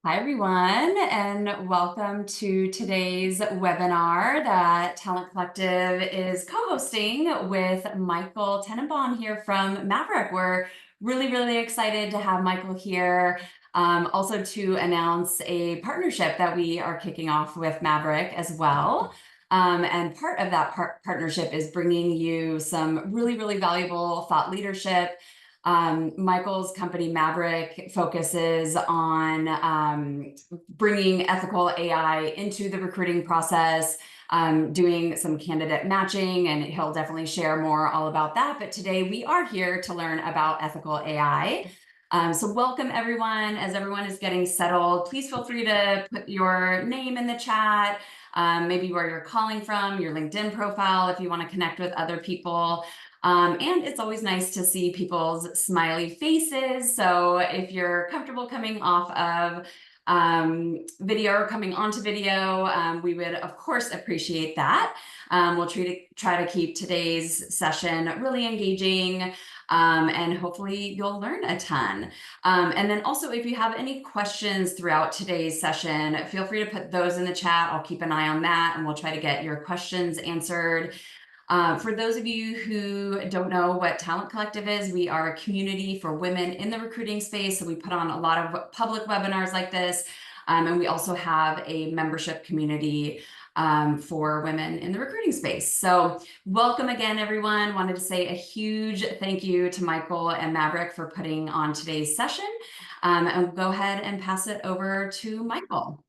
Hi, everyone, and welcome to today's webinar that Talent Collective is co-hosting with Michael Tannenbaum here from Mavric. We're really excited to have Michael here, also to announce a partnership that we are kicking off with Mavric as well. And part of that partnership is bringing you some really valuable thought leadership. Michael's company Mavric focuses on bringing ethical AI into the recruiting process, doing some candidate matching, and he'll definitely share more all about that. But today we are here to learn about ethical AI. So welcome everyone. As everyone is getting settled, please feel free to put your name in the chat, maybe where you're calling from, your LinkedIn profile if you want to connect with other people. And it's always nice to see people's smiley faces. So if you're comfortable coming off of video or coming onto video, we would of course appreciate that. We'll try to keep today's session really engaging, and hopefully you'll learn a ton. And then also, if you have any questions throughout today's session, feel free to put those in the chat. I'll keep an eye on that and we'll try to get your questions answered. For those of you who don't know what Talent Collective is, we are a community for women in the recruiting space. So we put on a lot of public webinars like this. And we also have a membership community for women in the recruiting space. So welcome again, everyone. Wanted to say a huge thank you to Michael and Mavric for putting on today's session. And we'll go ahead and pass it over to Michael.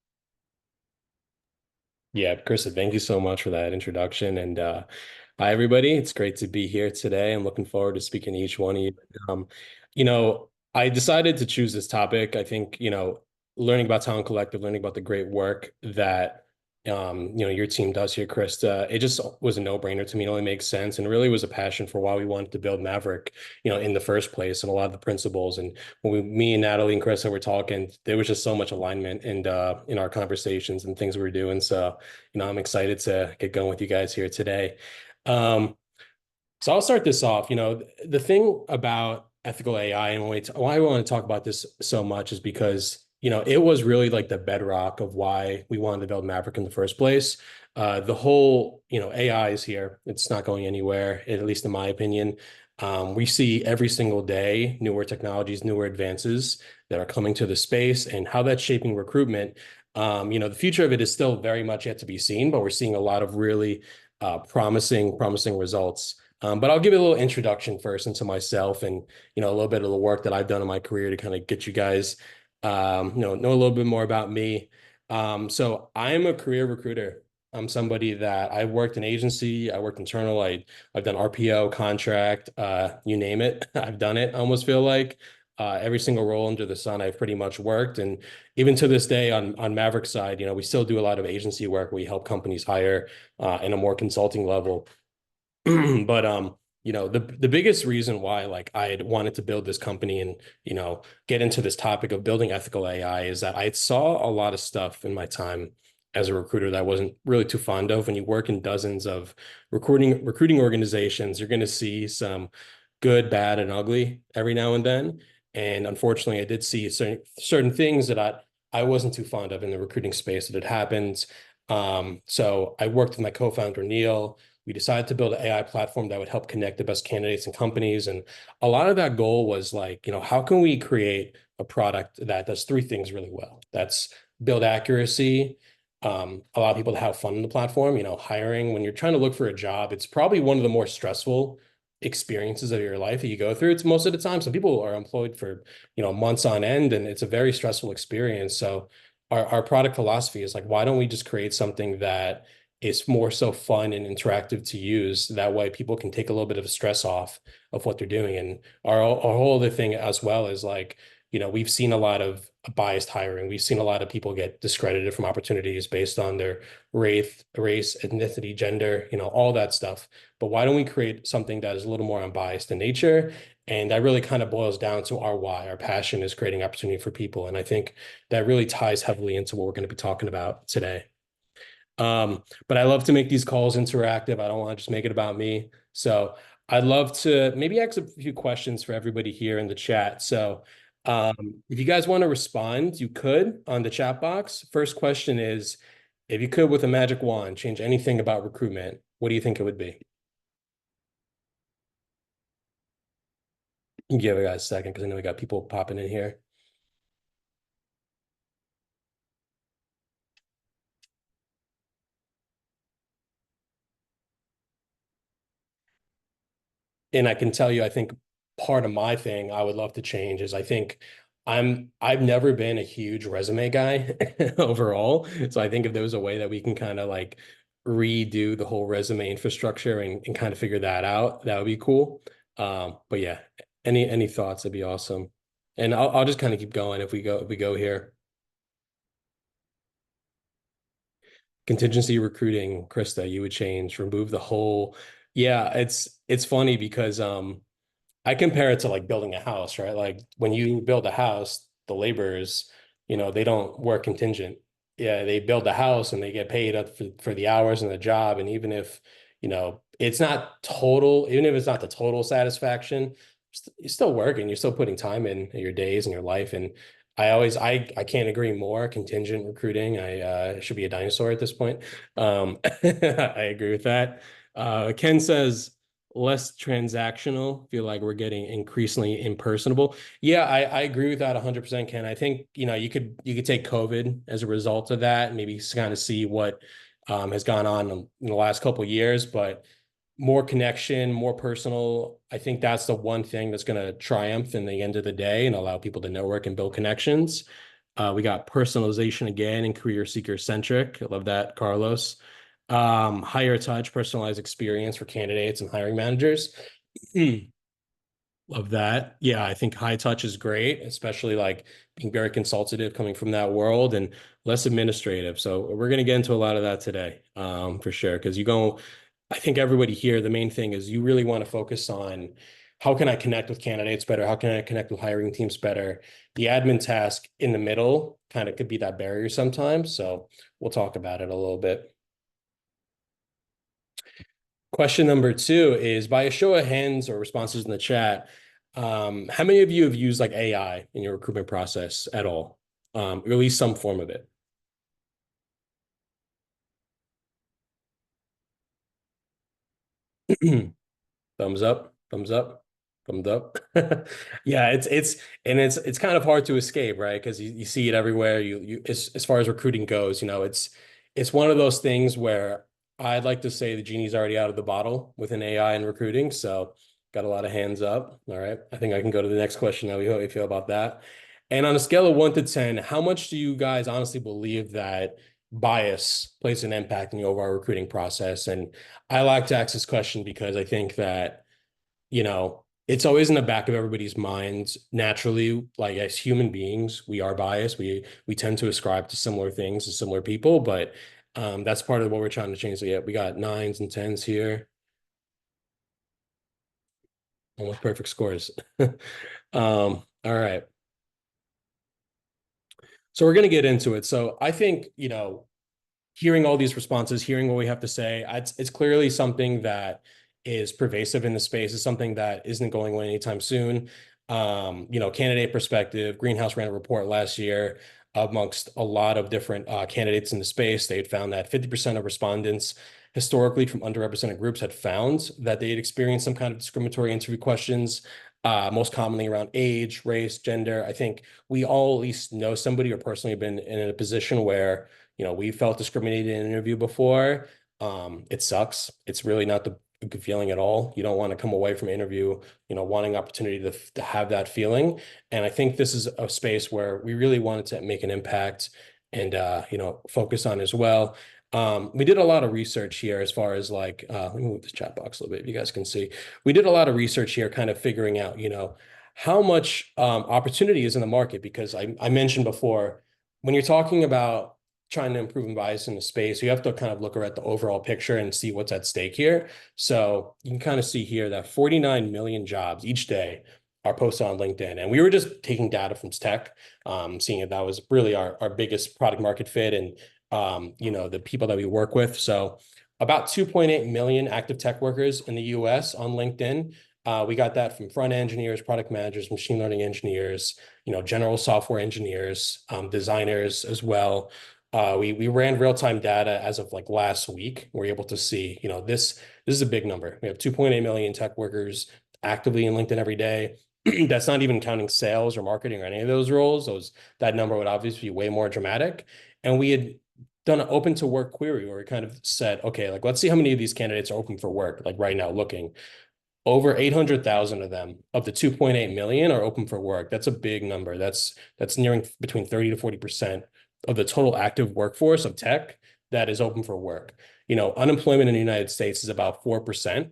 Yeah, Krista, thank you so much for that introduction. And hi, everybody. It's great to be here today. I'm looking forward to speaking to each one of you. I decided to choose this topic. I think, learning about Talent Collective, learning about the great work that, your team does here, Krista, it just was a no-brainer to me. It only makes sense. And it really was a passion for why we wanted to build Mavric, in the first place, and a lot of the principles. And when me and Natalie and Krista were talking, there was just so much alignment and in our conversations and things we were doing. So, I'm excited to get going with you guys here today. So I'll start this off. The thing about ethical AI and why I want to talk about this so much is because, it was really like the bedrock of why we wanted to build Mavric in the first place. The whole, AI is here. It's not going anywhere, at least in my opinion. We see every single day newer technologies, newer advances that are coming to the space, and how that's shaping recruitment. The future of it is still very much yet to be seen, but we're seeing a lot of really promising results. But I'll give you a little introduction first into myself and, a little bit of the work that I've done in my career to kind of get you guys, know a little bit more about me. So I am a career recruiter. I'm somebody that I worked in agency, I worked internal, I've done RPO, contract, you name it. I've done it. I almost feel like every single role under the sun I've pretty much worked. And even to this day on Mavric side, we still do a lot of agency work. We help companies hire in a more consulting level. But the biggest reason why I had wanted to build this company and get into this topic of building ethical AI is that I saw a lot of stuff in my time as a recruiter that I wasn't really too fond of. When you work in dozens of recruiting organizations, you're going to see some good, bad, and ugly every now and then. And unfortunately, I did see certain things that I wasn't too fond of in the recruiting space that had happened. So I worked with my co-founder, Neil. We decided to build an AI platform that would help connect the best candidates and companies. And a lot of that goal was how can we create a product that does three things really well? That's build accuracy, allow people to have fun on the platform. Hiring, when you're trying to look for a job, it's probably one of the more stressful experiences of your life that you go through. It's most of the time. Some people are employed for, months on end, and it's a very stressful experience. So our product philosophy is why don't we just create something that is more so fun and interactive to use? That way people can take a little bit of stress off of what they're doing. And our whole other thing as well is we've seen a lot of biased hiring. We've seen a lot of people get discredited from opportunities based on their race, ethnicity, gender, all that stuff. But why don't we create something that is a little more unbiased in nature? And that really kind of boils down to our why. Our passion is creating opportunity for people. And I think that really ties heavily into what we're going to be talking about today. But I love to make these calls interactive. I don't want to just make it about me. So I'd love to maybe ask a few questions for everybody here in the chat. So If you guys want to respond, you could on the chat box. First question is, if you could with a magic wand change anything about recruitment, what do you think it would be? Give it guys a second because I know we got people popping in here. And I can tell you, I think part of my thing I would love to change is I think I've never been a huge resume guy overall. So I think if there was a way that we can kind of like redo the whole resume infrastructure and kind of figure that out, that would be cool. But yeah, any thoughts would be awesome. And I'll just kind of keep going if we go here. Contingency recruiting, Krista, you would change, remove the whole. Yeah, it's funny because I compare it to like building a house, right? Like when you build a house, the laborers, they don't work contingent. Yeah, they build a house and they get paid up for the hours and the job. And even if, it's not total, even if it's not the total satisfaction, you're still working, you're still putting time in your days and your life. And I can't agree more. Contingent recruiting, I should be a dinosaur at this point. I agree with that. Ken says, less transactional. Feel like we're getting increasingly impersonable. Yeah, I agree with that 100%, Ken. I think, you could take COVID as a result of that, and maybe kind of see what has gone on in the last couple of years, but more connection, more personal. I think that's the one thing that's going to triumph in the end of the day and allow people to network and build connections. We got personalization again and career seeker centric. I love that, Carlos. Higher touch, personalized experience for candidates and hiring managers. Love that. Yeah, I think high touch is great, especially like being very consultative coming from that world and less administrative. So we're going to get into a lot of that today, for sure. Because I think everybody here, the main thing is you really want to focus on how can I connect with candidates better? How can I connect with hiring teams better? The admin task in the middle kind of could be that barrier sometimes. So we'll talk about it a little bit. Question number two is by a show of hands or responses in the chat, how many of you have used like AI in your recruitment process at all? Or at least some form of it. Thumbs up, thumbs up, thumbs up. Yeah, it's kind of hard to escape, right? Because you see it everywhere. As far as recruiting goes, it's one of those things where I'd like to say the genie's already out of the bottle with an AI and recruiting. So got a lot of hands up. All right. I think I can go to the next question now. How you feel about that? And on a scale of 1 to 10, how much do you guys honestly believe that bias plays an impact in the overall recruiting process? And I like to ask this question because I think that, it's always in the back of everybody's minds naturally, like as human beings, we are biased. We tend to ascribe to similar things to similar people, but that's part of what we're trying to change. So yeah, we got nines and tens here, almost perfect scores. All right. So we're gonna get into it. So I think, hearing all these responses, hearing what we have to say, it's clearly something that is pervasive in the space. It's something that isn't going away anytime soon. Candidate perspective, Greenhouse ran a report last year amongst a lot of different candidates in the space. They had found that 50% of respondents historically from underrepresented groups had found that they had experienced some kind of discriminatory interview questions, most commonly around age, race, gender. I think we all at least know somebody or personally been in a position where we felt discriminated in an interview before. It sucks. It's really not the good feeling at all. You don't want to come away from an interview, wanting opportunity to have that feeling. And I think this is a space where we really wanted to make an impact and, focus on as well. We did a lot of research here as far as like, let me move this chat box a little bit, if you guys can see. We did a lot of research here, kind of figuring out, how much opportunity is in the market, because I mentioned before, when you're talking about trying to improve bias in the space, you have to kind of look at the overall picture and see what's at stake here. So you can kind of see here that 49 million jobs each day are posted on LinkedIn. And we were just taking data from tech, seeing that was really our biggest product market fit and, the people that we work with. So about 2.8 million active tech workers in the US on LinkedIn. We got that from front engineers, product managers, machine learning engineers, general software engineers, designers as well. We ran real-time data as of like last week. We're able to see, this is a big number. We have 2.8 million tech workers actively in LinkedIn every day. That's not even counting sales or marketing or any of those roles. That number would obviously be way more dramatic. And we had done an open to work query where we kind of said, okay, like let's see how many of these candidates are open for work, like right now looking. Over 800,000 of them, of the 2.8 million, are open for work. That's a big number. That's nearing between 30 to 40% of the total active workforce of tech that is open for work. Unemployment in the United States is about 4%.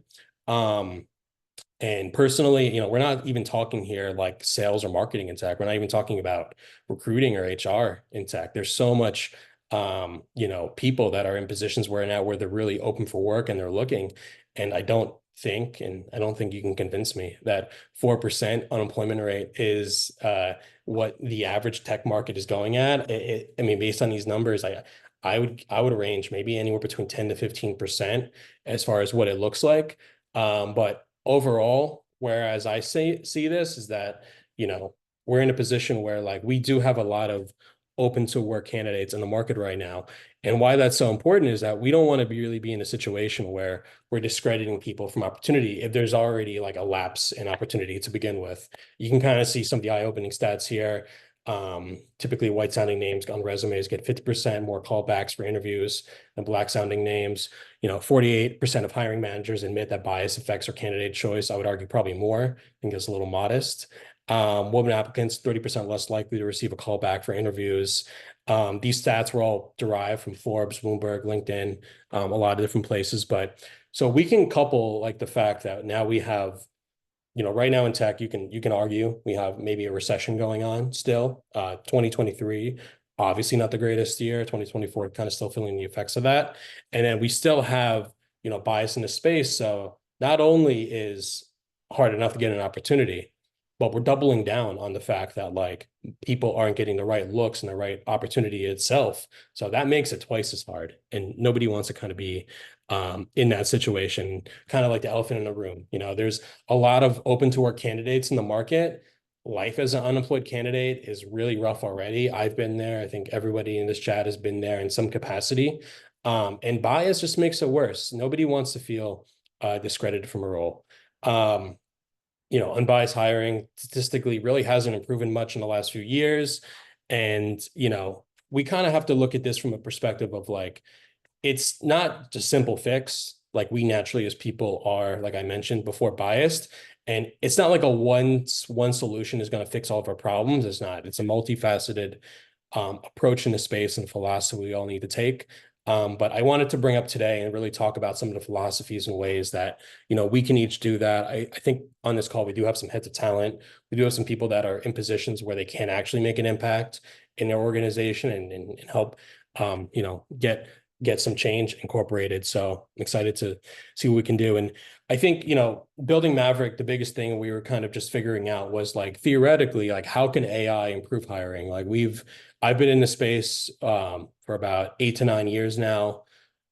And personally, we're not even talking here like sales or marketing in tech. We're not even talking about recruiting or HR in tech. There's so much, people that are in positions where now where they're really open for work and they're looking. And I don't think you can convince me that 4% unemployment rate is what the average tech market is going at. I mean, based on these numbers, I would range maybe anywhere between 10 to 15% as far as what it looks like. But overall, whereas I see this is that, we're in a position where like we do have a lot of open to work candidates in the market right now. And why that's so important is that we don't want to really be in a situation where we're discrediting people from opportunity if there's already like a lapse in opportunity to begin with. You can kind of see some of the eye-opening stats here. Typically white sounding names on resumes get 50% more callbacks for interviews than black sounding names. 48% of hiring managers admit that bias affects their candidate choice. I would argue probably more. I think it's a little modest. Women applicants, 30% less likely to receive a call back for interviews. These stats were all derived from Forbes, Bloomberg, LinkedIn, a lot of different places. But so we can couple like the fact that now we have, right now in tech, you can argue we have maybe a recession going on still. 2023, obviously not the greatest year. 2024, kind of still feeling the effects of that. And then we still have, bias in the space. So not only is hard enough to get an opportunity, but we're doubling down on the fact that like people aren't getting the right looks and the right opportunity itself. So that makes it twice as hard. And nobody wants to kind of be in that situation, kind of like the elephant in the room. There's a lot of open to work candidates in the market. Life as an unemployed candidate is really rough already. I've been there. I think everybody in this chat has been there in some capacity. And bias just makes it worse. Nobody wants to feel discredited from a role. Unbiased hiring statistically really hasn't improved much in the last few years. And, we kind of have to look at this from a perspective of like, it's not just simple fix. Like we naturally as people are, like I mentioned before, biased. And it's not like one solution is going to fix all of our problems. It's not. It's a multifaceted approach in the space and philosophy we all need to take. But I wanted to bring up today and really talk about some of the philosophies and ways that, we can each do that. I think on this call, we do have some heads of talent. We do have some people that are in positions where they can actually make an impact in their organization and help, get some change incorporated. So I'm excited to see what we can do. And I think, building Mavric, the biggest thing we were kind of just figuring out was like theoretically, like how can AI improve hiring? Like I've been in the space for about 8 to 9 years now.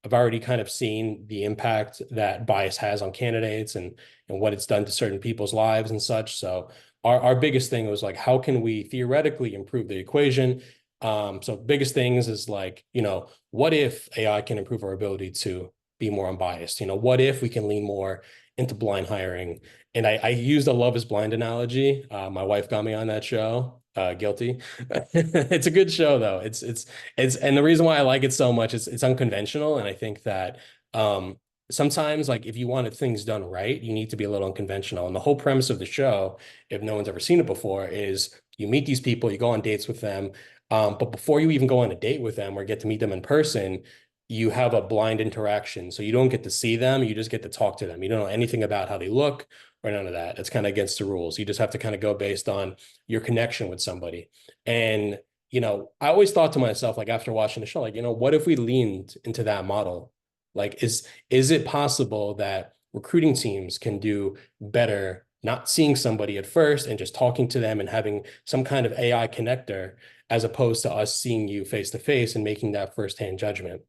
I've already kind of seen the impact that bias has on candidates and what it's done to certain people's lives and such. So our biggest thing was like, how can we theoretically improve the equation? So biggest things is like, what if AI can improve our ability to be more unbiased? What if we can lean more into blind hiring? And I used a love is blind analogy. My wife got me on that show. Guilty. It's a good show though. And the reason why I like it so much is it's unconventional. And I think that sometimes like if you want things done right, you need to be a little unconventional. And the whole premise of the show, if no one's ever seen it before, is you meet these people, you go on dates with them. But before you even go on a date with them or get to meet them in person, you have a blind interaction. So you don't get to see them, you just get to talk to them. You don't know anything about how they look or none of that. It's kind of against the rules. You just have to kind of go based on your connection with somebody. And, I always thought to myself, like after watching the show, like, what if we leaned into that model? Like, is it possible that recruiting teams can do better not seeing somebody at first and just talking to them and having some kind of AI connector as opposed to us seeing you face to face and making that firsthand judgment?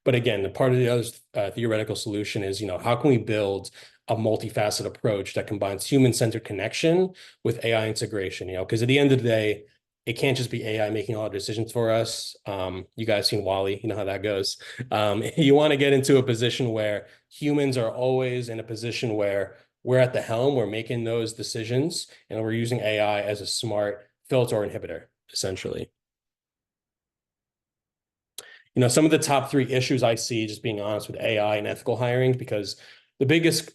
But again, the part of the other theoretical solution is, how can we build a multifaceted approach that combines human-centered connection with AI integration, because at the end of the day, it can't just be AI making all the decisions for us. You guys seen Wally, you know how that goes. You want to get into a position where humans are always in a position where we're at the helm, we're making those decisions, and we're using AI as a smart filter or inhibitor, essentially. Some of the top three issues I see, just being honest, with AI and ethical hiring, because the biggest,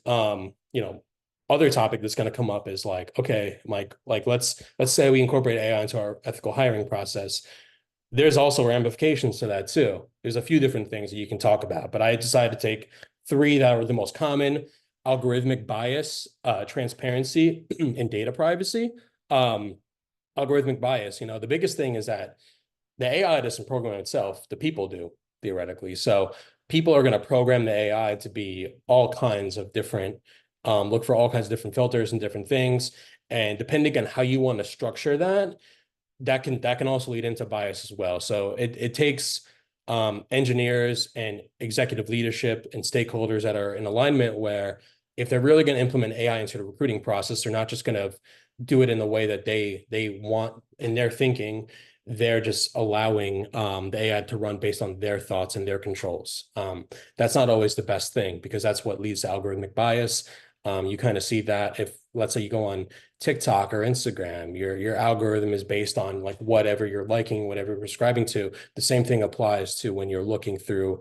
other topic that's going to come up is like, okay, like let's say we incorporate AI into our ethical hiring process. There's also ramifications to that too. There's a few different things that you can talk about, but I decided to take three that are the most common: algorithmic bias, transparency, and data privacy. Um, Algorithmic bias, the biggest thing is that the AI doesn't program itself, the people do, theoretically. So people are going to program the AI to be all kinds of different, look for all kinds of different filters and different things. And depending on how you want to structure that, that can also lead into bias as well. So it takes engineers and executive leadership and stakeholders that are in alignment, where if they're really going to implement AI into the recruiting process, they're not just going to do it in the way that they want in their thinking. They're just allowing the AI to run based on their thoughts and their controls. That's not always the best thing, because that's what leads to algorithmic bias. You kind of see that if, let's say, you go on TikTok or Instagram, your algorithm is based on like whatever you're liking, whatever you're prescribing to. The same thing applies to when you're looking through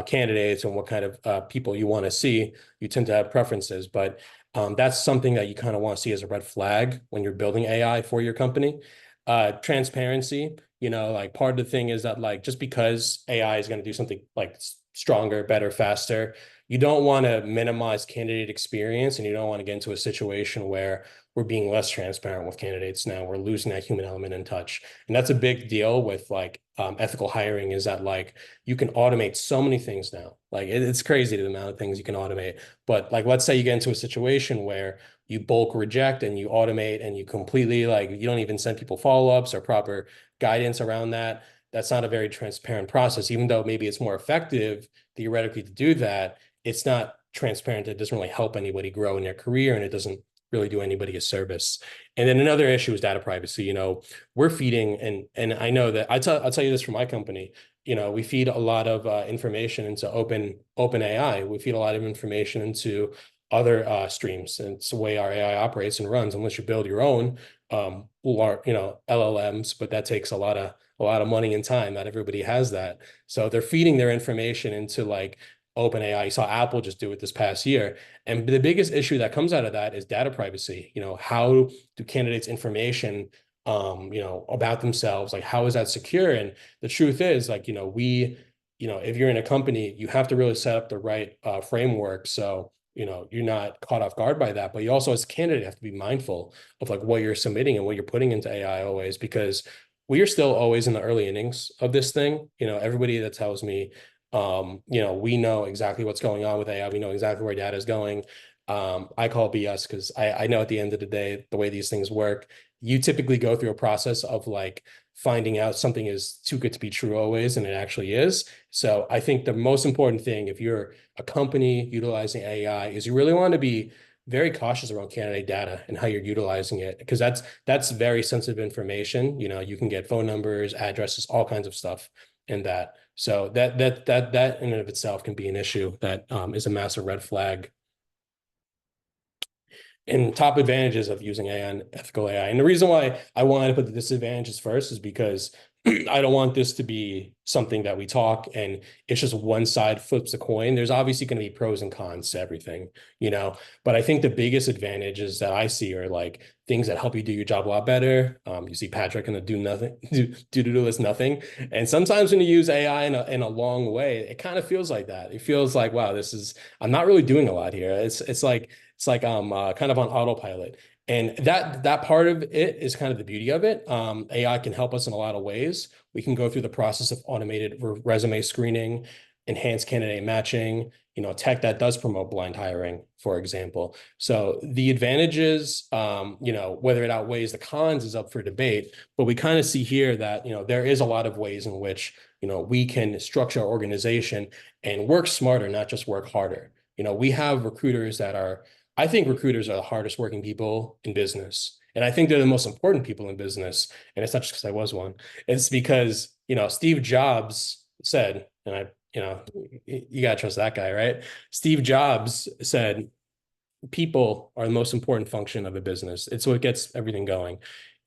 candidates and what kind of people you want to see. You tend to have preferences, but that's something that you kind of want to see as a red flag when you're building AI for your company. Transparency, like part of the thing is that, like, just because AI is going to do something like stronger, better, faster, you don't want to minimize candidate experience, and you don't want to get into a situation where we're being less transparent with candidates. Now we're losing that human element in touch. And that's a big deal with like ethical hiring, is that like you can automate so many things now. Like it's crazy the amount of things you can automate. But like, let's say you get into a situation where you bulk reject and you automate and you completely, like, you don't even send people follow-ups or proper guidance around that. That's not a very transparent process. Even though maybe it's more effective theoretically to do that, it's not transparent. It doesn't really help anybody grow in their career, and it doesn't really do anybody a service. And then another issue is data privacy. We're feeding, and I know that I'll tell you this from my company. We feed a lot of information into open AI. We feed a lot of information into other streams, and it's the way our AI operates and runs. Unless you build your own, LLMs, but that takes a lot of money and time. Not everybody has that, so they're feeding their information into like OpenAI. You saw Apple just do it this past year. And the biggest issue that comes out of that is data privacy. How do candidates' information, about themselves, like how is that secure? And the truth is, like, if you're in a company, you have to really set up the right framework. So, you're not caught off guard by that. But you also, as a candidate, have to be mindful of like what you're submitting and what you're putting into AI always, because we are still always in the early innings of this thing. Everybody that tells me, we know exactly what's going on with AI. We know exactly where data is going. I call BS, because I know at the end of the day, the way these things work, you typically go through a process of like finding out something is too good to be true always, and it actually is. So I think the most important thing, if you're a company utilizing AI, is you really want to be very cautious around candidate data and how you're utilizing it, because that's very sensitive information. You can get phone numbers, addresses, all kinds of stuff in that. So that in and of itself can be an issue that is a massive red flag. And top advantages of using AI and ethical AI. And the reason why I wanted to put the disadvantages first is because I don't want this to be something that we talk and it's just one side flips a coin. There's obviously going to be pros and cons to everything, but I think the biggest advantages that I see are like things that help you do your job a lot better. You see Patrick in the do nothing, do list nothing. And sometimes when you use AI in a long way, it kind of feels like that. It feels like, wow, I'm not really doing a lot here. It's like I'm kind of on autopilot. And that part of it is kind of the beauty of it. AI can help us in a lot of ways. We can go through the process of automated resume screening, enhanced candidate matching, tech that does promote blind hiring, for example. So the advantages, whether it outweighs the cons is up for debate. But we kind of see here that, there is a lot of ways in which, we can structure our organization and work smarter, not just work harder. We have recruiters that are, I think recruiters are the hardest working people in business. And I think they're the most important people in business. And it's not just because I was one. It's because, Steve Jobs said, and you gotta trust that guy, right? Steve Jobs said, people are the most important function of a business. It's what gets everything going.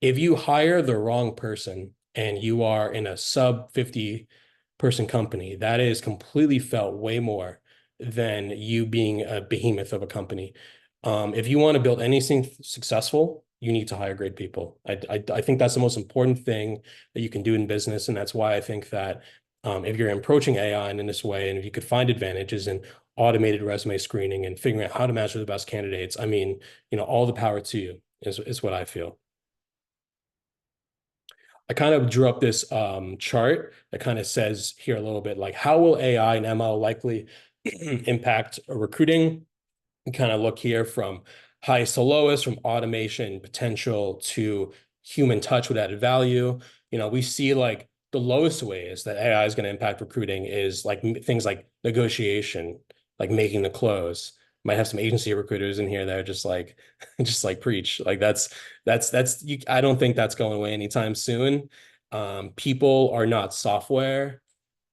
If you hire the wrong person and you are in a sub 50-person company, that is completely felt way more than you being a behemoth of a company. If you want to build anything successful, you need to hire great people. I think that's the most important thing that you can do in business. And that's why I think that if you're approaching AI in this way, and if you could find advantages in automated resume screening and figuring out how to match the best candidates, I mean, all the power to you is what I feel. I kind of drew up this chart that kind of says here a little bit like how will AI and ML likely impact recruiting. You kind of look here from highest to lowest, from automation potential to human touch with added value. We see like the lowest ways that AI is going to impact recruiting is like things like negotiation, like making the close. Might have some agency recruiters in here that are just like, just like preach. Like I don't think that's going away anytime soon. People are not software.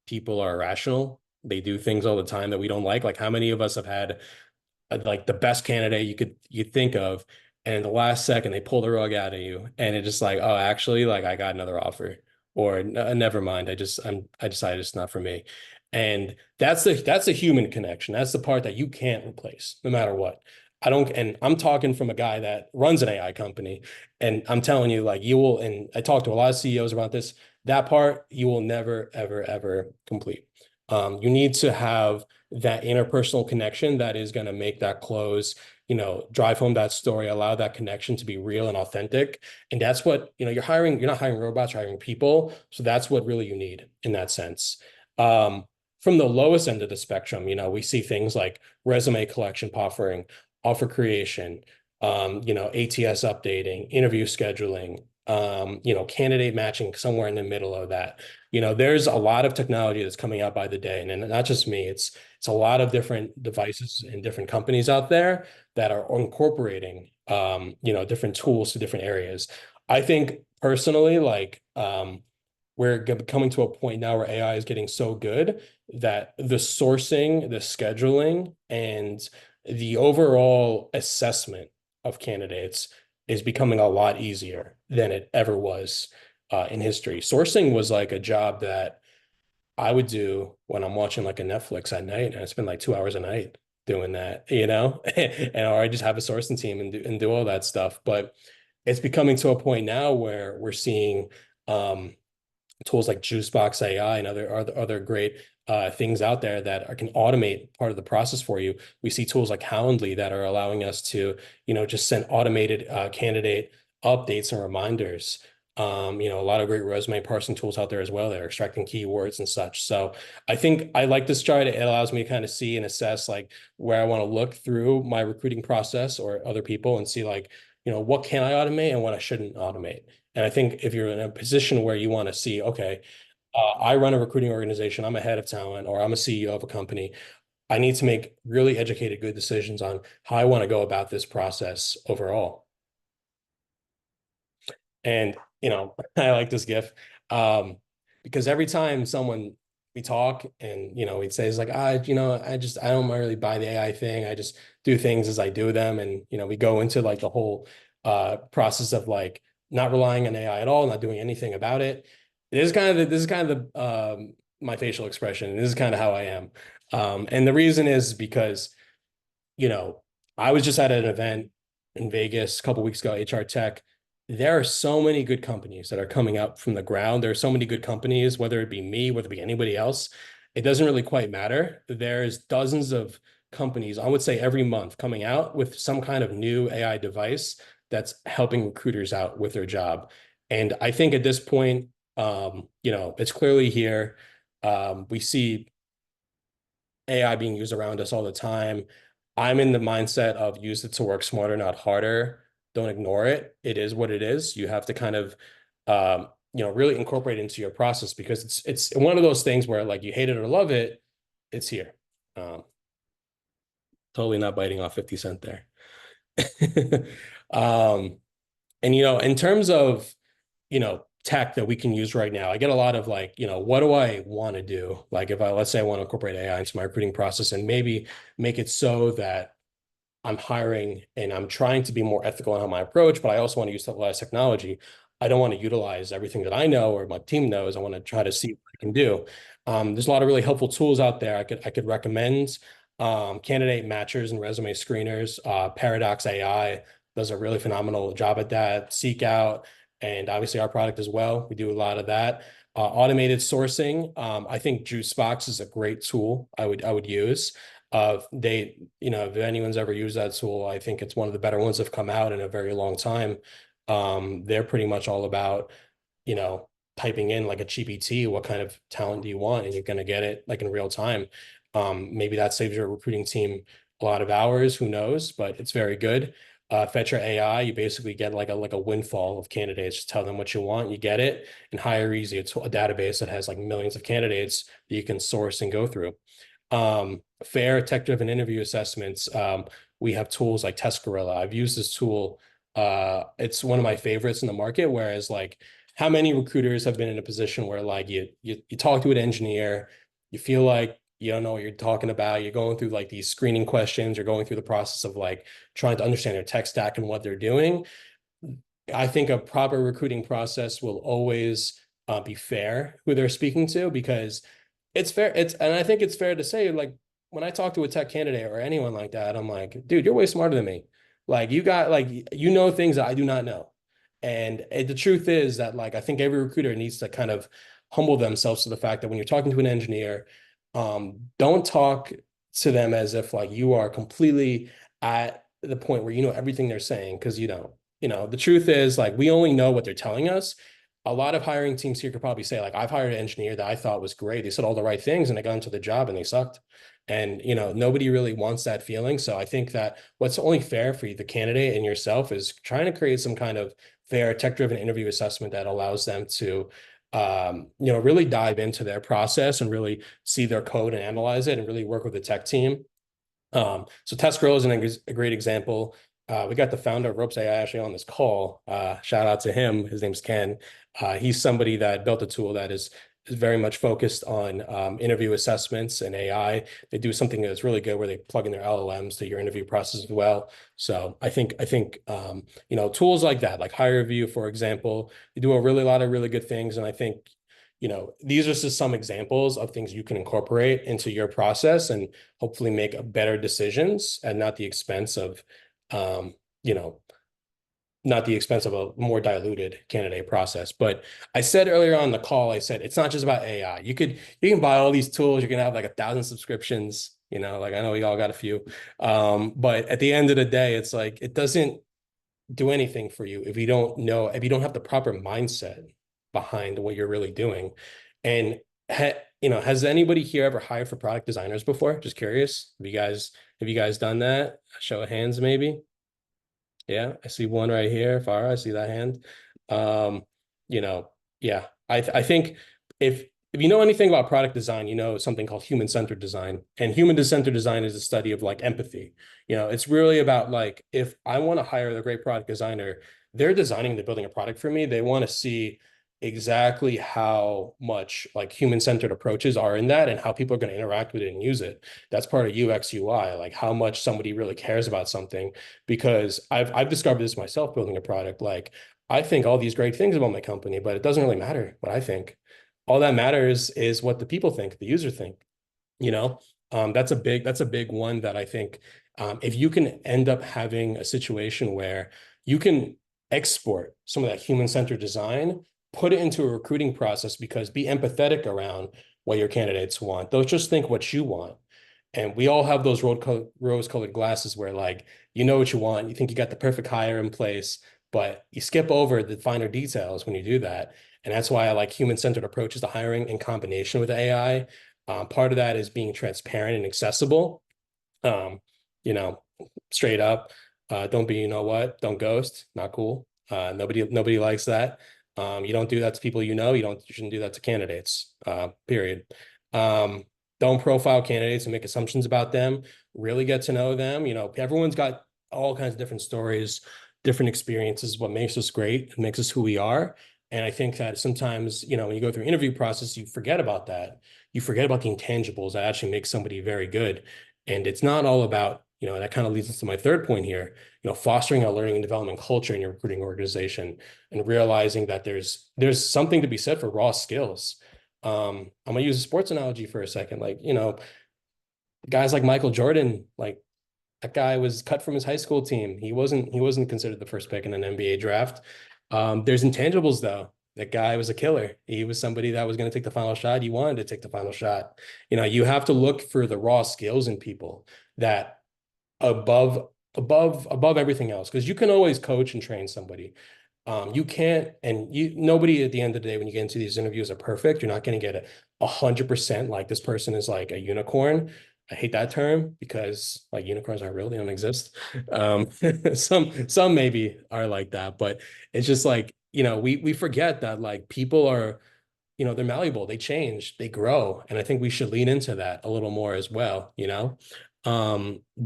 People are rational. They do things all the time that we don't like. Like how many of us have had like the best candidate you think of, and the last second they pull the rug out of you, and it's just like, oh, actually, like I got another offer, or never mind, I decided it's not for me, and that's a human connection. That's the part that you can't replace, no matter what. I don't, and I'm talking from a guy that runs an AI company, and I'm telling you, like you will, and I talk to a lot of CEOs about this. That part you will never, ever, ever complete. You need to have that interpersonal connection that is going to make that close, drive home that story, allow that connection to be real and authentic. And that's what, you're not hiring robots, you're hiring people. So that's what really you need in that sense. Um, from the lowest end of the spectrum, we see things like resume collection, offer creation, ATS updating, interview scheduling, candidate matching somewhere in the middle of that. There's a lot of technology that's coming out by the day, and not just me. It's a lot of different devices and different companies out there that are incorporating, different tools to different areas. I think personally, like, we're coming to a point now where AI is getting so good that the sourcing, the scheduling, and the overall assessment of candidates is becoming a lot easier than it ever was in history. Sourcing was like a job that I would do when I'm watching like a Netflix at night, and I spend like 2 hours a night doing that, and or I just have a sourcing team and do all that stuff. But it's becoming to a point now where we're seeing tools like Juicebox AI and other great things out there that can automate part of the process for you. We see tools like Houndly that are allowing us to, just send automated candidate updates and reminders. A lot of great resume parsing tools out there as well that are extracting keywords and such. So I think I like this chart. It allows me to kind of see and assess like where I want to look through my recruiting process or other people and see like, what can I automate and what I shouldn't automate. And I think if you're in a position where you want to see, okay, I run a recruiting organization, I'm a head of talent, or I'm a CEO of a company, I need to make really educated, good decisions on how I want to go about this process overall. And, I like this GIF because every time we talk and, he'd say, it's like, I don't really buy the AI thing. I just do things as I do them. And, we go into like the whole process of like not relying on AI at all, not doing anything about it. This is kind of my facial expression. This is kind of how I am. And the reason is because you know, I was just at an event in Vegas a couple weeks ago, HR Tech. There are so many good companies that are coming up from the ground. There are so many good companies, whether it be me, whether it be anybody else. It doesn't really quite matter. There's dozens of companies, I would say every month, coming out with some kind of new AI device that's helping recruiters out with their job. And I think at this point, it's clearly here. We see AI being used around us all the time. I'm in the mindset of use it to work smarter, not harder. Don't ignore it. It is what it is. You have to kind of, really incorporate it into your process because it's one of those things where like you hate it or love it, it's here. Um, Totally not biting off 50 cent there. Um, and in terms of, tech that we can use right now, I get a lot of like, what do I want to do? Like if let's say I want to incorporate AI into my recruiting process and maybe make it so that I'm hiring and I'm trying to be more ethical in how my approach, but I also want to utilize technology. I don't want to utilize everything that I know or my team knows. I want to try to see what I can do. There's a lot of really helpful tools out there. I could recommend candidate matchers and resume screeners. Paradox AI does a really phenomenal job at that. Seek Out, and obviously our product as well. We do a lot of that. Automated sourcing. I think Juicebox is a great tool. I would use. If anyone's ever used that tool, I think it's one of the better ones that have come out in a very long time. They're pretty much all about, you know, typing in like a GPT, what kind of talent do you want? And you're going to get it like in real time. Maybe that saves your recruiting team a lot of hours, who knows, but it's very good. Fetcher AI, you basically get like a windfall of candidates. Just tell them what you want, you get it. And Hire Easy, it's a database that has like millions of candidates that you can source and go through. Fair tech-driven interview assessments. We have tools like Test Gorilla. I've used this tool. It's one of my favorites in the market. Whereas, like, how many recruiters have been in a position where, like, you talk to an engineer, you feel like you don't know what you're talking about. You're going through like these screening questions. You're going through the process of like trying to understand their tech stack and what they're doing. I think a proper recruiting process will always be fair who they're speaking to, because it's fair. And I think it's fair to say, like, when I talk to a tech candidate or anyone like that, I'm like, dude, you're way smarter than me. Like, you know things that I do not know. And the truth is that, like, I think every recruiter needs to kind of humble themselves to the fact that when you're talking to an engineer, don't talk to them as if like you are completely at the point where you know everything they're saying, because you don't. The truth is, like, we only know what they're telling us. A lot of hiring teams here could probably say, like, I've hired an engineer that I thought was great. They said all the right things and they got into the job and they sucked. And, nobody really wants that feeling. So I think that what's only fair for you, the candidate and yourself, is trying to create some kind of fair tech-driven interview assessment that allows them to, really dive into their process and really see their code and analyze it and really work with the tech team. So Test Grow is a great example. We got the founder of Ropes AI actually on this call. Shout out to him. His name's Ken. He's somebody that built a tool that is very much focused on interview assessments and AI. They do something that's really good where they plug in their LLMs to your interview process as well. So I think tools like that, like Hire Review, for example, they do a really lot of really good things. And I think these are just some examples of things you can incorporate into your process and hopefully make better decisions at not the expense of, um, you know, not the expense of a more diluted candidate process. But I said earlier on the call, I said, it's not just about AI. You can buy all these tools. You can have like 1,000 subscriptions, like I know we all got a few. But at the end of the day, it's like, it doesn't do anything for you if you don't have the proper mindset behind what you're really doing. And has anybody here ever hired for product designers before? Just curious. Have you guys done that? Show of hands, maybe. Yeah, I see one right here. Farah, I see that hand. Um, you know, yeah, I think if you know anything about product design, you know something called human-centered design. And human-centered design is a study of like empathy. It's really about like, if I want to hire the great product designer, they're designing, they're building a product for me. They want to see exactly how much like human-centered approaches are in that and how people are going to interact with it and use it. That's part of UX UI, like how much somebody really cares about something, because I've discovered this myself building a product. Like, I think all these great things about my company, but it doesn't really matter what I think. All that matters is what the people think, the user think. You know, that's a big one that I think, if you can end up having a situation where you can export some of that human-centered design, put it into a recruiting process, because be empathetic around what your candidates want. Don't just think what you want. And we all have those rose-colored glasses where, like, you know what you want, you think you got the perfect hire in place, but you skip over the finer details when you do that. And that's why I like human-centered approaches to hiring in combination with AI. Part of that is being transparent and accessible. Um, you know, Straight up, don't be, don't ghost, not cool. Nobody likes that. You don't do that to people, you shouldn't do that to candidates, period. Um, don't profile candidates and make assumptions about them. Really get to know them. Everyone's got all kinds of different stories, different experiences. What makes us great, it makes us who we are. And I think that sometimes, when you go through interview process, you forget about that. You forget about the intangibles that actually make somebody very good. And it's not all about, that kind of leads us to my third point here, fostering a learning and development culture in your recruiting organization and realizing that there's something to be said for raw skills. I'm gonna use a sports analogy for a second. Like, guys like Michael Jordan, like that guy was cut from his high school team. He wasn't considered the first pick in an NBA draft. There's intangibles though. That guy was a killer. He was somebody that was going to take the final shot. He wanted to take the final shot. You have to look for the raw skills in people that above everything else, because you can always coach and train somebody. You can't, and nobody at the end of the day, when you get into these interviews, are perfect. You're not going to get 100% like this person is like a unicorn. I hate that term because like unicorns aren't real, they don't exist. Um, some maybe are like that, but it's just like, we forget that like people are, they're malleable, they change, they grow. And I think we should lean into that a little more as well.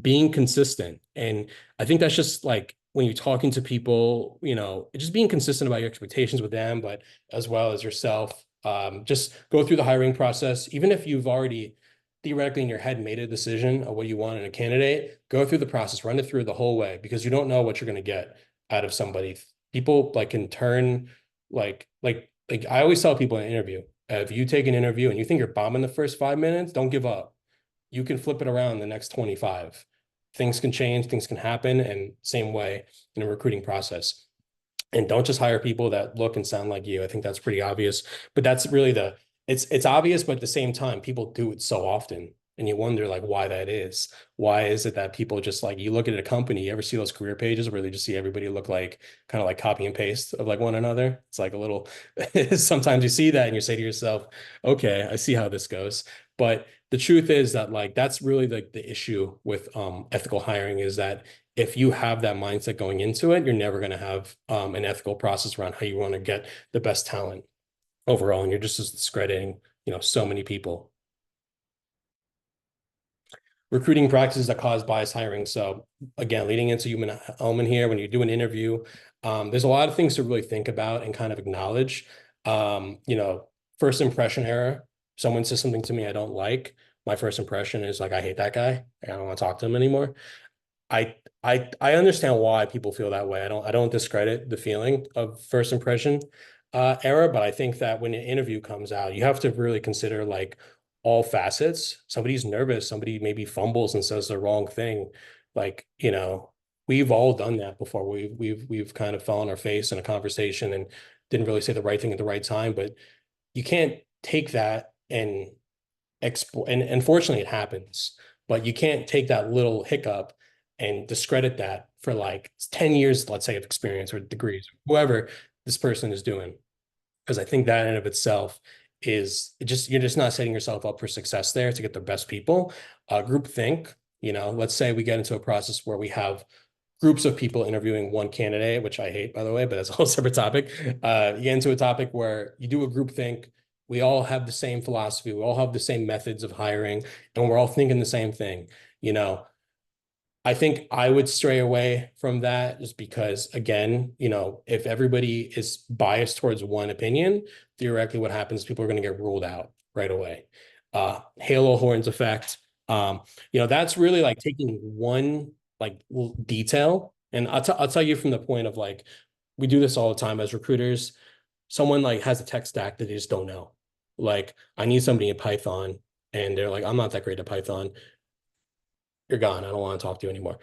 Being consistent. And I think that's just like when you're talking to people, just being consistent about your expectations with them, but as well as yourself. Just go through the hiring process, even if you've already theoretically in your head made a decision of what you want in a candidate, go through the process, run it through the whole way, because you don't know what you're going to get out of somebody. People like can turn like I always tell people in an interview, if you take an interview and you think you're bombing the first 5 minutes, don't give up. You can flip it around the next 25. Things can change, things can happen, and same way in a recruiting process. And don't just hire people that look and sound like you. I think that's pretty obvious, but that's really it's obvious, but at the same time, people do it so often. And you wonder like why that is. Why is it that people just like you look at a company, you ever see those career pages where they just see everybody look like kind of like copy and paste of like one another? It's like a little sometimes you see that and you say to yourself, okay, I see how this goes. But the truth is that like that's really the issue with ethical hiring is that if you have that mindset going into it, you're never going to have an ethical process around how you want to get the best talent overall, and you're just discrediting, so many people. Recruiting practices that cause bias hiring. So again, leading into human element here, when you do an interview, there's a lot of things to really think about and kind of acknowledge. First impression error. Someone says something to me I don't like. My first impression is like, I hate that guy. I don't want to talk to him anymore. I understand why people feel that way. I don't discredit the feeling of first impression error, but I think that when an interview comes out, you have to really consider like all facets. Somebody's nervous, somebody maybe fumbles and says the wrong thing. Like, we've all done that before. We've kind of fell on our face in a conversation and didn't really say the right thing at the right time, but you can't take that and and unfortunately it happens, but you can't take that little hiccup and discredit that for like 10 years, let's say, of experience or degrees, whoever this person is doing. Because I think that in of itself is you're just not setting yourself up for success there to get the best people. Group think, let's say we get into a process where we have groups of people interviewing one candidate, which I hate, by the way, but that's a whole separate topic. You get into a topic where you do a group think. We all have the same philosophy. We all have the same methods of hiring, and we're all thinking the same thing. You know, I think I would stray away from that just because, again, if everybody is biased towards one opinion, theoretically what happens, people are going to get ruled out right away. Halo horns effect. That's really like taking one like detail. And I'll tell you from the point of like, we do this all the time as recruiters. Someone like has a tech stack that they just don't know. Like, I need somebody in Python, and they're like, I'm not that great at Python. You're gone. I don't want to talk to you anymore.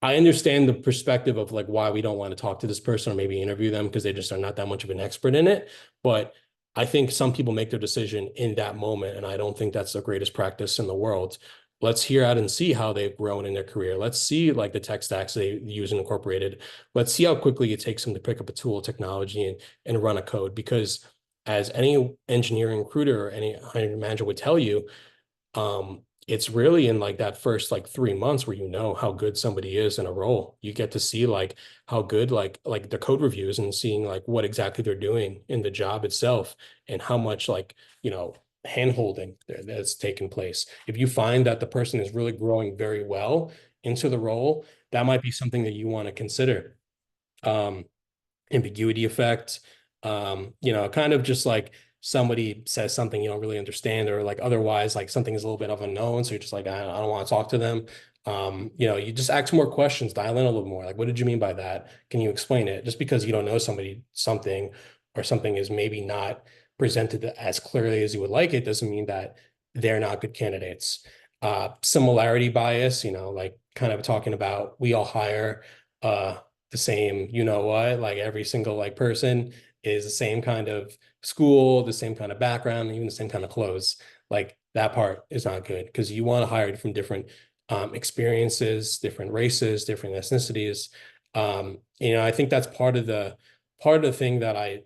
I understand the perspective of like why we don't want to talk to this person or maybe interview them because they just are not that much of an expert in it. But I think some people make their decision in that moment, and I don't think that's the greatest practice in the world. Let's hear out and see how they've grown in their career. Let's see like the tech stacks they use and incorporated. Let's see how quickly it takes them to pick up a tool, technology, and run a code. Because as any engineering recruiter or any hiring manager would tell you, it's really in like that first like 3 months where you know how good somebody is in a role. You get to see like how good like the code reviews and seeing like what exactly they're doing in the job itself and how much like hand-holding that's taken place. If you find that the person is really growing very well into the role, that might be something that you want to consider. Um, Ambiguity effect, kind of just like somebody says something you don't really understand, or like otherwise like something is a little bit of unknown. So you're just like, I don't want to talk to them. You just ask more questions, dial in a little more. Like, what did you mean by that? Can you explain it? Just because you don't know somebody something, or something is maybe not presented as clearly as you would like it, doesn't mean that they're not good candidates. Similarity bias, like kind of talking about we all hire the same, like every single like person is the same kind of school, the same kind of background, even the same kind of clothes. Like that part is not good because you want to hire from different experiences, different races, different ethnicities. I think that's part of the thing that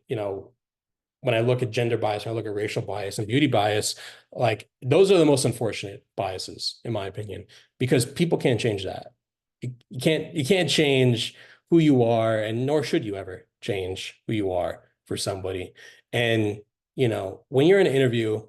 when I look at gender bias, when I look at racial bias and beauty bias, like those are the most unfortunate biases, in my opinion, because people can't change that. You can't change who you are, and nor should you ever change who you are for somebody. And when you're in an interview,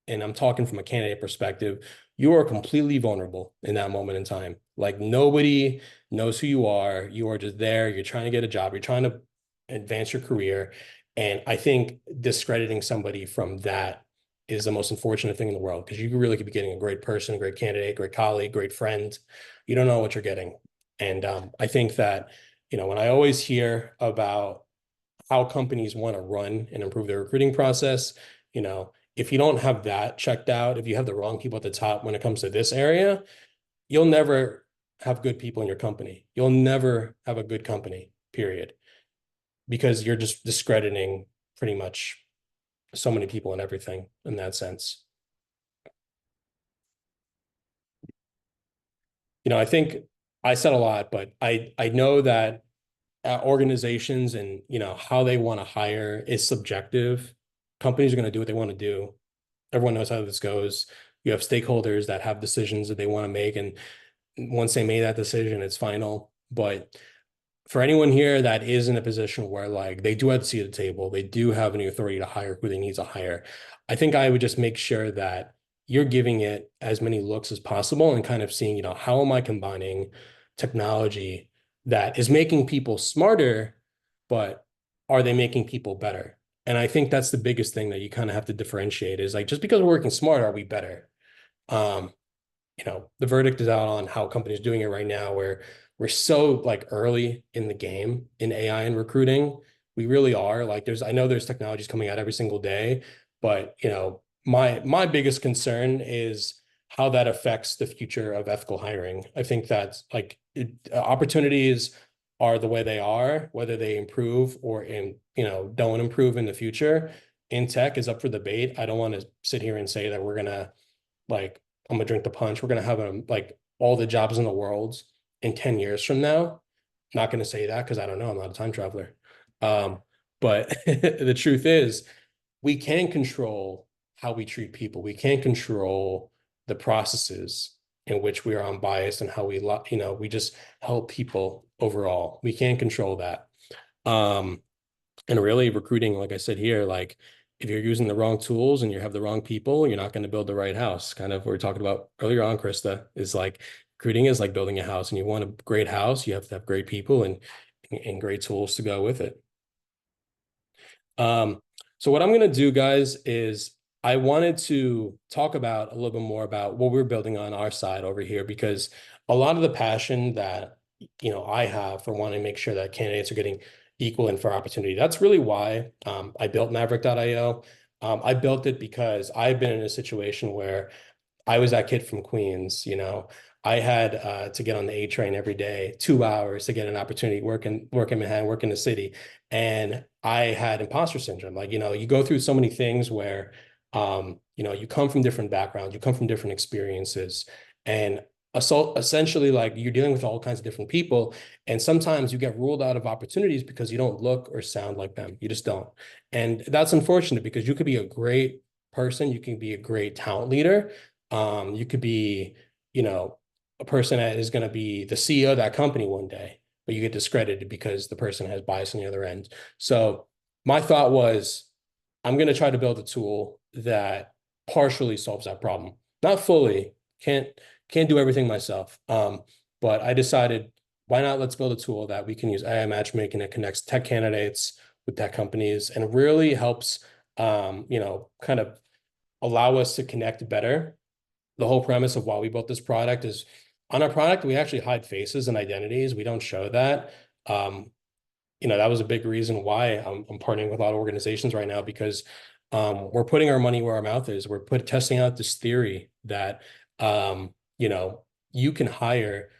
and I'm talking from a candidate perspective, you are completely vulnerable in that moment in time. Like nobody knows who you are. You are just there. You're trying to get a job. You're trying to advance your career. And I think discrediting somebody from that is the most unfortunate thing in the world because you really could be getting a great person, a great candidate, great colleague, great friend. You don't know what you're getting. And I think that, when I always hear about how companies want to run and improve their recruiting process, if you don't have that checked out, if you have the wrong people at the top when it comes to this area, you'll never have good people in your company. You'll never have a good company, period, because you're just discrediting pretty much so many people and everything in that sense. I think I said a lot, but I know that organizations and how they want to hire is subjective. Companies are going to do what they want to do. Everyone knows how this goes. You have stakeholders that have decisions that they want to make, and once they made that decision, it's final. But for anyone here that is in a position where like they do have the seat at the table, they do have any authority to hire who they need to hire, I think I would just make sure that you're giving it as many looks as possible and kind of seeing, how am I combining technology that is making people smarter, but are they making people better? And I think that's the biggest thing that you kind of have to differentiate is like just because we're working smart, are we better? Um, the verdict is out on how companies doing it right now, where we're so like early in the game in AI and recruiting. We really are. Like I know there's technologies coming out every single day, but my biggest concern is how that affects the future of ethical hiring. I think that opportunities are the way they are, whether they improve or don't improve in the future in tech is up for debate. I don't want to sit here and say that we're gonna like I'm gonna drink the punch. We're gonna have like all the jobs in the world in 10 years from now. Not gonna say that because I don't know. I'm not a time traveler. But the truth is, we can control how we treat people. We can control the processes in which we are unbiased and how we just help people overall. We can control that. Um, and really recruiting, like I said here, like if you're using the wrong tools and you have the wrong people, you're not going to build the right house. Kind of what we are talking about earlier on, Krista, is like recruiting is like building a house, and you want a great house, you have to have great people and great tools to go with it. Um, so what I'm going to do, guys, is I wanted to talk about a little bit more about what we're building on our side over here, because a lot of the passion that I have for wanting to make sure that candidates are getting equal and fair opportunity. That's really why I built Mavric.io. I built it because I've been in a situation where I was that kid from Queens, I had to get on the A train every day, 2 hours to get an opportunity, work in Manhattan, work in the city. And I had imposter syndrome. Like, you go through so many things where, you come from different backgrounds, you come from different experiences, and essentially like you're dealing with all kinds of different people. And sometimes you get ruled out of opportunities because you don't look or sound like them. You just don't. And that's unfortunate because you could be a great person, you can be a great talent leader, you could be, a person that is going to be the CEO of that company one day, but you get discredited because the person has bias on the other end. So my thought was, I'm going to try to build a tool that partially solves that problem. Not fully, can't can't do everything myself. But I decided, why not, let's build a tool that we can use AI matchmaking that connects tech candidates with tech companies and really helps kind of allow us to connect better. The whole premise of why we built this product is, on our product, we actually hide faces and identities. We don't show that. Um, that was a big reason why I'm partnering with a lot of organizations right now, because we're putting our money where our mouth is. We're testing out this theory that um, you know, you can hire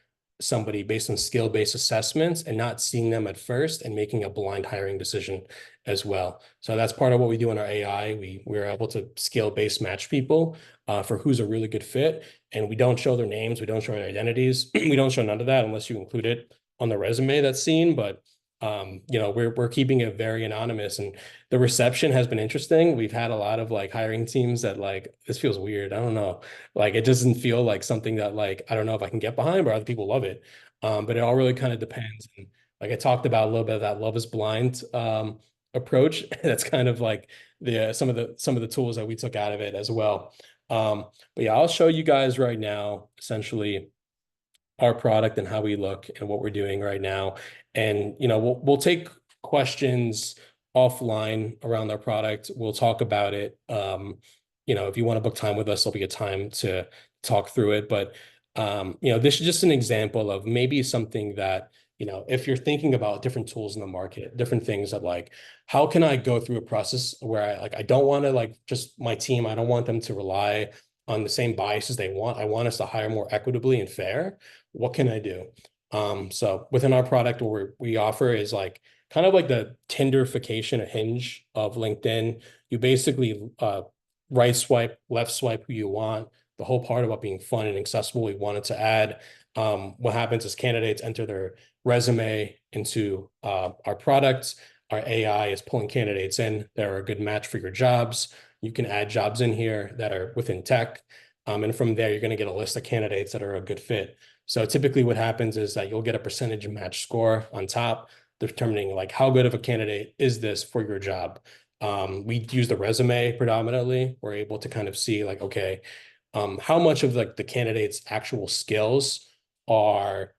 somebody based on skill-based assessments and not seeing them at first and making a blind hiring decision as well. So that's part of what we do in our AI. We're able to skill-based match people for who's a really good fit, and we don't show their names, we don't show their identities, we don't show none of that unless you include it on the resume that's seen. But we're keeping it very anonymous, and the reception has been interesting. We've had a lot of like hiring teams that like, this feels weird. I don't know. Like it doesn't feel like something that like, I don't know if I can get behind, but other people love it. But it all really kind of depends. And like I talked about a little bit of that love is blind approach. That's kind of like the some of the tools that we took out of it as well. But yeah, I'll show you guys right now essentially our product and how we look and what we're doing right now. And we'll take questions offline around our product. We'll talk about it. If you want to book time with us, there'll be a time to talk through it. But this is just an example of maybe something that, if you're thinking about different tools in the market, different things that like, how can I go through a process where I don't want to like just my team, I don't want them to rely on the same biases they want. I want us to hire more equitably and fair. What can I do? So within our product, what we offer is like kind of like the Tinderification, a Hinge of LinkedIn. You basically right swipe, left swipe who you want. The whole part about being fun and accessible, we wanted to add. What happens is candidates enter their resume into our products. Our AI is pulling candidates in that are a good match for your jobs. You can add jobs in here that are within tech. And from there, you're going to get a list of candidates that are a good fit. So typically what happens is that you'll get a percentage match score on top, determining like how good of a candidate is this for your job. We use the resume predominantly. We're able to kind of see like, okay, how much of like the candidate's actual skills are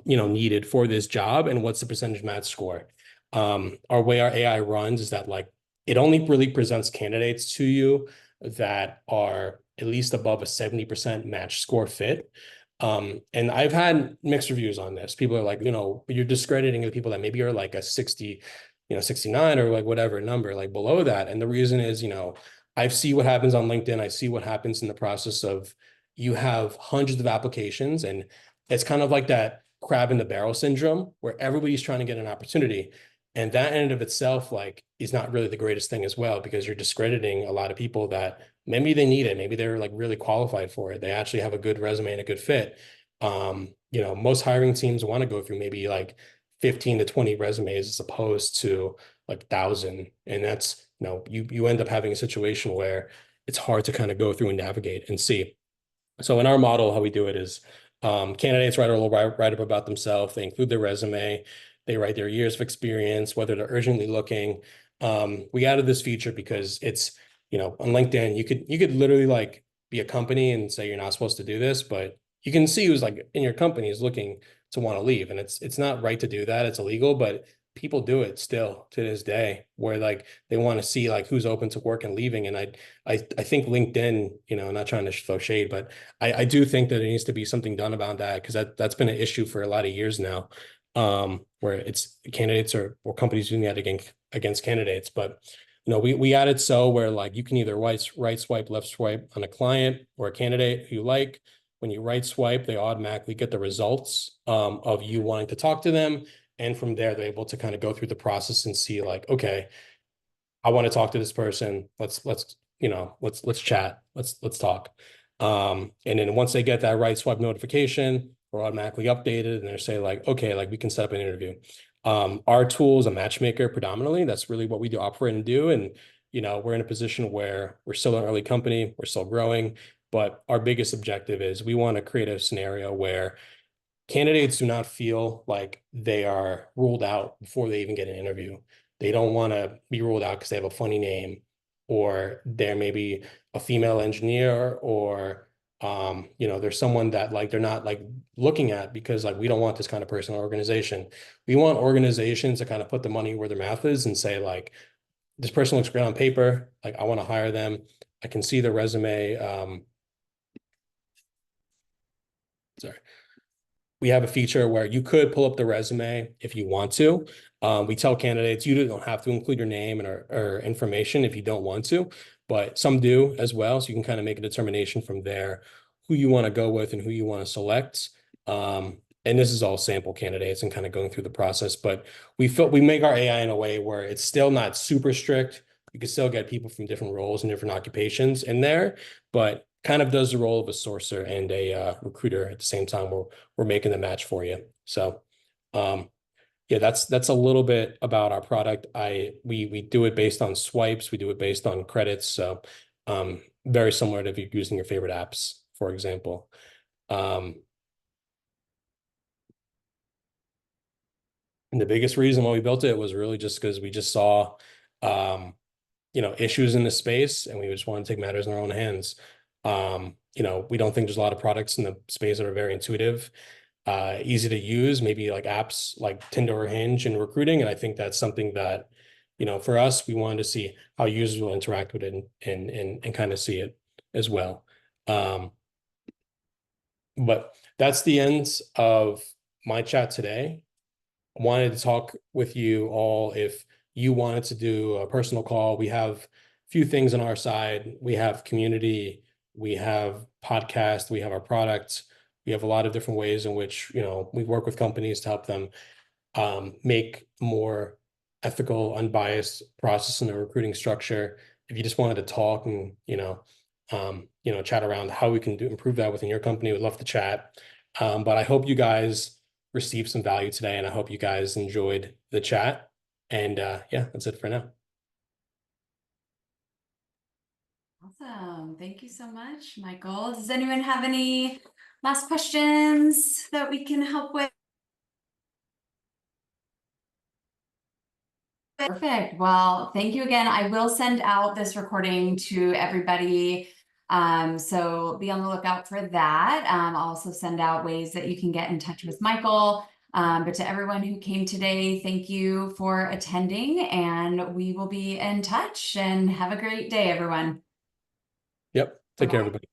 needed for this job, and what's the percentage match score. Our way our AI runs is that like it only really presents candidates to you that are at least above a 70% match score fit. And I've had mixed reviews on this. People are like, you're discrediting the people that maybe are like a 60, 69 or like whatever number, like below that. And the reason is, I see what happens on LinkedIn. I see what happens in the process of, you have hundreds of applications, and it's kind of like that crab in the barrel syndrome where everybody's trying to get an opportunity. And that in and of itself, like, is not really the greatest thing as well, because you're discrediting a lot of people that maybe they need it. Maybe they're like really qualified for it. They actually have a good resume and a good fit. Most hiring teams want to go through maybe like 15 to 20 resumes as opposed to like 1,000. And that's, you end up having a situation where it's hard to kind of go through and navigate and see. So in our model, how we do it is candidates write up about themselves. They include their resume. They write their years of experience, whether they're urgently looking. We added this feature because it's, on LinkedIn, you could literally like be a company and say you're not supposed to do this, but you can see who's like in your company is looking to want to leave. And it's not right to do that. It's illegal, but people do it still to this day, where like they want to see like who's open to work and leaving. And I think LinkedIn, not trying to throw shade, but I do think that there needs to be something done about that, because that's been an issue for a lot of years now, where it's candidates or companies doing that against candidates. But we added so where like you can either right swipe, left swipe on a client or a candidate who you like. When you right swipe, they automatically get the results of you wanting to talk to them. And from there, they're able to kind of go through the process and see like, okay, I want to talk to this person. Let's chat. Let's talk. And then once they get that right swipe notification, we're automatically updated, and they say like, okay, like we can set up an interview. Our tool is a matchmaker predominantly. That's really what we do operate and do. And we're in a position where we're still an early company, we're still growing, but our biggest objective is we want to create a scenario where candidates do not feel like they are ruled out before they even get an interview. They don't want to be ruled out because they have a funny name. or there may be a female engineer, or there's someone that like they're not like looking at, because like we don't want this kind of person in our organization. We want organizations to kind of put the money where their mouth is and say like, this person looks great on paper, like I want to hire them. I can see the resume. Sorry. We have a feature where you could pull up the resume if you want to. We tell candidates you don't have to include your name and or information if you don't want to, but some do as well. So you can kind of make a determination from there who you want to go with and who you want to select. And this is all sample candidates and kind of going through the process, but we make our AI in a way where it's still not super strict. You can still get people from different roles and different occupations in there, but kind of does the role of a sourcer and a recruiter at the same time. We're making the match for you. So, yeah, that's a little bit about our product. We do it based on swipes. We do it based on credits. So, very similar to if you're using your favorite apps, for example. And the biggest reason why we built it was really just because we just saw, issues in the space, and we just want to take matters in our own hands. We don't think there's a lot of products in the space that are very intuitive, easy to use, maybe like apps like Tinder or Hinge in recruiting. And I think that's something that, for us, we wanted to see how users will interact with it and kind of see it as well. But that's the end of my chat today. I wanted to talk with you all if you wanted to do a personal call. We have a few things on our side. We have community, we have podcast, we have our products. We have a lot of different ways in which, we work with companies to help them make more ethical, unbiased process in the recruiting structure. If you just wanted to talk and, chat around how we can improve that within your company, we'd love to chat. But I hope you guys received some value today, and I hope you guys enjoyed the chat. And yeah, that's it for now. Awesome. Thank you so much, Michael. Does anyone have any last questions that we can help with? Perfect. Well, thank you again. I will send out this recording to everybody. So be on the lookout for that. I'll also send out ways that you can get in touch with Michael. But to everyone who came today, thank you for attending, and we will be in touch, and have a great day, everyone. Yep. Take care, Bye-bye. everybody.